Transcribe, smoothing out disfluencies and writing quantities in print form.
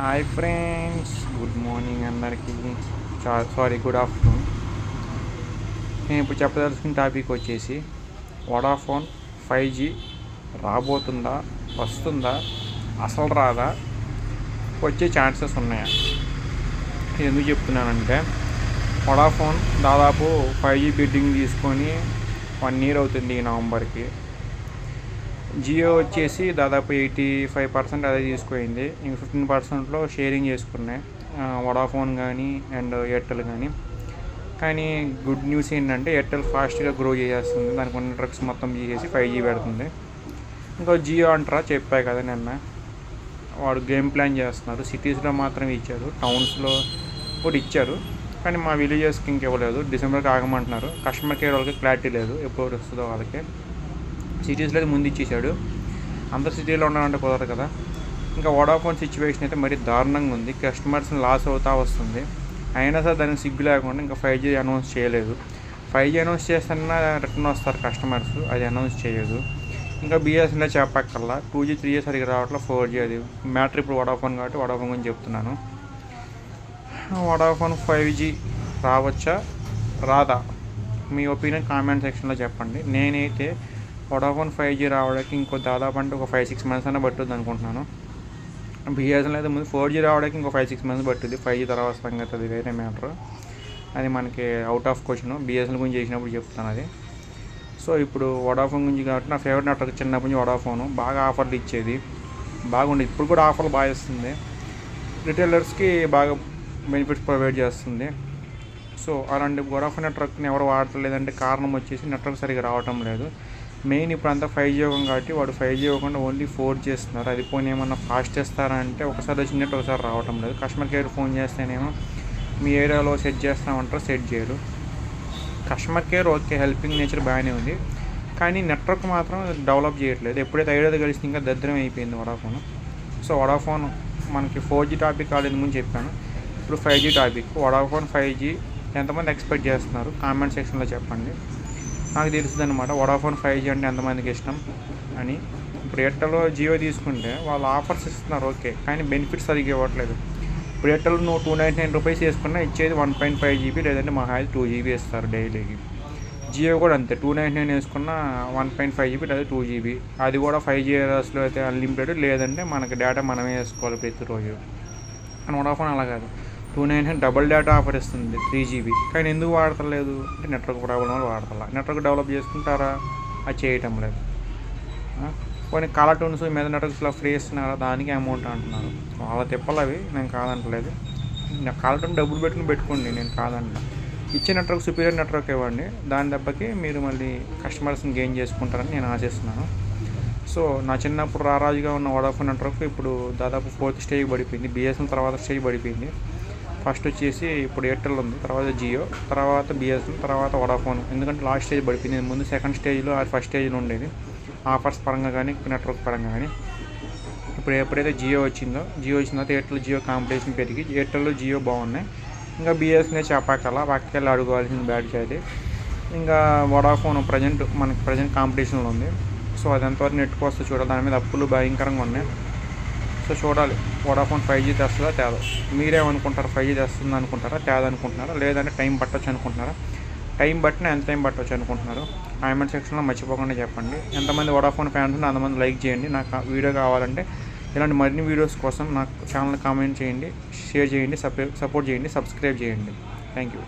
Hi friends, good morning అందరికీ. Sorry, good afternoon. నేను ఇప్పుడు చెప్పదలుచుకున్న టాపిక్ వచ్చేసి వోడాఫోన్ 5G రాబోతుందా, వస్తుందా, అసలు రాదా, వచ్చే ఛాన్సెస్ ఉన్నాయా? ఇది ఎందుకు చెప్తున్నానంటే వోడాఫోన్ దాదాపు 5G బిడ్డింగ్ తీసుకొని 1 year అవుతుంది ఈ నవంబర్కి. జియో వచ్చేసి దాదాపు 85% అదే తీసుకుపోయింది. ఇంక 15%లో షేరింగ్ చేసుకున్నాయి వోడాఫోన్ కానీ అండ్ ఎయిర్టెల్ కానీ గుడ్ న్యూస్ ఏంటంటే ఎయిర్టెల్ ఫాస్ట్గా గ్రో చేసేస్తుంది. దానికి ఉన్న ట్రక్స్ మొత్తం తీసేసి 5G పెడుతుంది. ఇంకా జియో అంటారా, చెప్పాయి కదా నిన్న, వాడు గేమ్ ప్లాన్ చేస్తున్నారు. సిటీస్లో మాత్రం ఇచ్చారు, టౌన్స్లో కూడా ఇచ్చారు, కానీ మా విలేజెస్కి ఇంక ఇవ్వలేదు. డిసెంబర్కి ఆగమంటున్నారు. కస్టమర్ కేర్ వాళ్ళకి క్లారిటీ లేదు ఎప్పుడు వస్తుందో వాళ్ళకి. సిటీస్లో అయితే ముందు ఇచ్చేసాడు. అందరు సిటీలో ఉండాలంటే కుదరదు కదా. ఇంకా వోడాఫోన్ సిచ్యువేషన్ అయితే మరీ దారుణంగా ఉంది. కస్టమర్స్ని లాస్ అవుతా వస్తుంది. అయినా సరే దానికి సిగ్గు లేకుండా ఇంకా 5G అనౌన్స్ చేయలేదు. 5G అనౌన్స్ చేస్తున్నా రిటర్న్ వస్తారు కస్టమర్స్, అది అనౌన్స్ చేయదు. ఇంకా బిఎస్ఎన్ఎల్ చెప్పక్కర్లా, 2G 3G సరిగ్గా రావట్లేదు, 4G. అది మ్యాటర్ ఇప్పుడు వోడాఫోన్ కాబట్టి వోడాఫోన్ గురించి చెప్తున్నాను. వోడాఫోన్ 5G రావచ్చా, రాదా? మీ ఒపీనియన్ కామెంట్ సెక్షన్లో చెప్పండి. నేనైతే వోడాఫోన్ 5G రావడానికి ఇంకో దాదాపు అంటే ఒక 5-6 months అయినా పట్టుద్ది అనుకుంటున్నాను. బిఎస్ఎన్ఎల్ అయితే ముందు 4G రావడానికి ఇంకో 5-6 months పట్టుద్ది. 5G తర్వాత సంగతి అది వేరే మ్యాటర్, అది మనకి అవుట్ ఆఫ్ క్వశ్చన్. బిఎస్ఎన్ఎల్ గురించి చేసినప్పుడు చెప్తాను అది. సో ఇప్పుడు వోడాఫోన్ గురించి కాబట్టి నా ఫేవరెట్ నెట్వర్క్ చిన్నప్పటి నుంచి వోడాఫోన్. బాగా ఆఫర్లు ఇచ్చేది, బాగుండేది. ఇప్పుడు కూడా ఆఫర్లు బాగా ఇస్తుంది, రిటైలర్స్కి బాగా బెనిఫిట్స్ ప్రొవైడ్ చేస్తుంది. సో అలాంటి వోడాఫోన్ నెట్వర్క్ని ఎవరు వాడలేదంటే కారణం వచ్చేసి నెట్వర్క్ సరిగ్గా రావటం లేదు. మెయిన్ ఇప్పుడు అంతా 5G యుగం కాబట్టి వాడు 5G ఇవ్వకుండా ఓన్లీ 4G చేస్తున్నారు. అది పోనీ ఏమన్నా ఫాస్ట్ చేస్తారంటే ఒకసారి వచ్చినట్టు ఒకసారి రావటం లేదు. కస్టమర్ కేర్ ఫోన్ చేస్తేనేమో మీ ఏరియాలో సెట్ చేస్తామంటారు, సెట్ చేయరు. Customer care okay, helping nature బాగానే ఉంది, కానీ నెట్వర్క్ మాత్రం డెవలప్ చేయట్లేదు. ఎప్పుడైతే ఐడియా కలిసి ఇంకా దరిద్రం అయిపోయింది వోడాఫోన్. సో వోడాఫోన్ మనకి 4G టాపిక్ కాలేదు ముందు చెప్పాను, ఇప్పుడు 5G టాపిక్. వోడాఫోన్ 5G ఎంతమంది ఎక్స్పెక్ట్ చేస్తున్నారు కామెంట్ సెక్షన్లో చెప్పండి. నాకు తెలుస్తుంది అనమాట వోడాఫోన్ 5G అంటే ఎంతమందికి ఇష్టం అని. ఇప్పుడు ఎయిర్టెల్ జియో తీసుకుంటే వాళ్ళు ఆఫర్స్ ఇస్తున్నారు ఓకే, కానీ బెనిఫిట్స్ సరిగ్గా ఇవ్వట్లేదు. ఇప్పుడు ఎయిర్టెల్ నువ్వు 299 రూపీస్ వేసుకున్నా ఇచ్చేది 1.5 GB, లేదంటే మహా అయితే 2 GB ఇస్తారు డైలీకి. జియో కూడా అంతే, 299 వేసుకున్న 1.5 GB లేదా 2 GB. అది కూడా 5G ఏరియాస్లో అయితే అన్లిమిటెడ్, లేదంటే మనకి డేటా మనమే వేసుకోవాలి ప్రతిరోజు. కానీ వోడాఫోన్ అలా కాదు, 299 డబుల్ డేటా ఆఫర్ ఇస్తుంది 3 GB. కానీ ఎందుకు వాడతలేదు అంటే నెట్వర్క్ ప్రాబ్లం వల్ల వాడతలా. నెట్వర్క్ డెవలప్ చేసుకుంటారా, అది చేయటం లేదు. కొన్ని కాలర్ టూన్స్ మీద నెట్వర్క్స్లో ఫ్రీ ఇస్తున్నారా, దానికి అమౌంట్ అంటున్నారు. వాళ్ళ తిప్పలు అవి, నేను కాదంటలేదు. కాలర్ టూన్ డబ్బులు పెట్టుకోండి, నేను కాదంట. ఇచ్చే నెట్వర్క్ సుపీరియర్ నెట్వర్క్ ఇవ్వండి, దాని దెబ్బకి మీరు మళ్ళీ కస్టమర్స్ని గెయిన్ చేసుకుంటారని నేను ఆశిస్తున్నాను. సో నా చిన్నప్పుడు రారాజుగా ఉన్న వోడాఫోన్ నెట్వర్క్ ఇప్పుడు దాదాపు 4th స్టేజ్ పడిపోయింది. బిఎస్ఎన్ఎల్ తర్వాత స్టేజ్ పడిపోయింది. ఫస్ట్ వచ్చేసి ఇప్పుడు ఎయిర్టెల్ ఉంది, తర్వాత జియో, తర్వాత బిఎస్ఎన్ఎల్, తర్వాత వోడాఫోన్. ఎందుకంటే లాస్ట్ స్టేజ్ పడిపోయింది. ముందు సెకండ్ స్టేజ్లో ఫస్ట్ స్టేజ్లో ఉండేది, ఆఫర్స్ పరంగా కానీ నెట్వర్క్ పరంగా కానీ. ఇప్పుడు ఎప్పుడైతే జియో వచ్చిన తర్వాత ఎయిర్టెల్ జియో కాంపిటీషన్ పెరిగి ఎయిర్టెల్ జియో బాగున్నాయి. ఇంకా బిఎస్ఎన్ఎల్ చెప్పాకల్లా పక్కకెళ్ళి అడుకోవాల్సిన బ్యాడ్జ్ అయితే. ఇంకా వోడాఫోన్ మనకి ప్రజెంట్ కాంపిటీషన్లో ఉంది. సో అది ఎంతవరకు నెట్కి వస్తే చూడాలి. దాని మీద అప్పులు భయంకరంగా ఉన్నాయి. సో చూడాలి వోడాఫోన్ 5G తెస్తుందా తేదో. మీరేమనుకుంటారు, 5G తెస్తుంది అనుకుంటారా, తేదనుకుంటున్నారా, లేదంటే టైం పట్టొచ్చు అనుకుంటున్నారా? టైం బట్టిన ఎంత టైం పట్టవచ్చు అనుకుంటున్నారు కామెంట్ సెక్షన్లో మర్చిపోకుండా చెప్పండి. ఎంతమంది వోడాఫోన్ ఫ్యాన్స్ ఉంటే అంతమంది లైక్ చేయండి. నాకు వీడియో కావాలంటే ఇలాంటి మరిన్ని వీడియోస్ కోసం నాకు ఛానల్ కామెంట్ చేయండి, షేర్ చేయండి, సపోర్ట్ చేయండి, సబ్స్క్రైబ్ చేయండి. Thank you.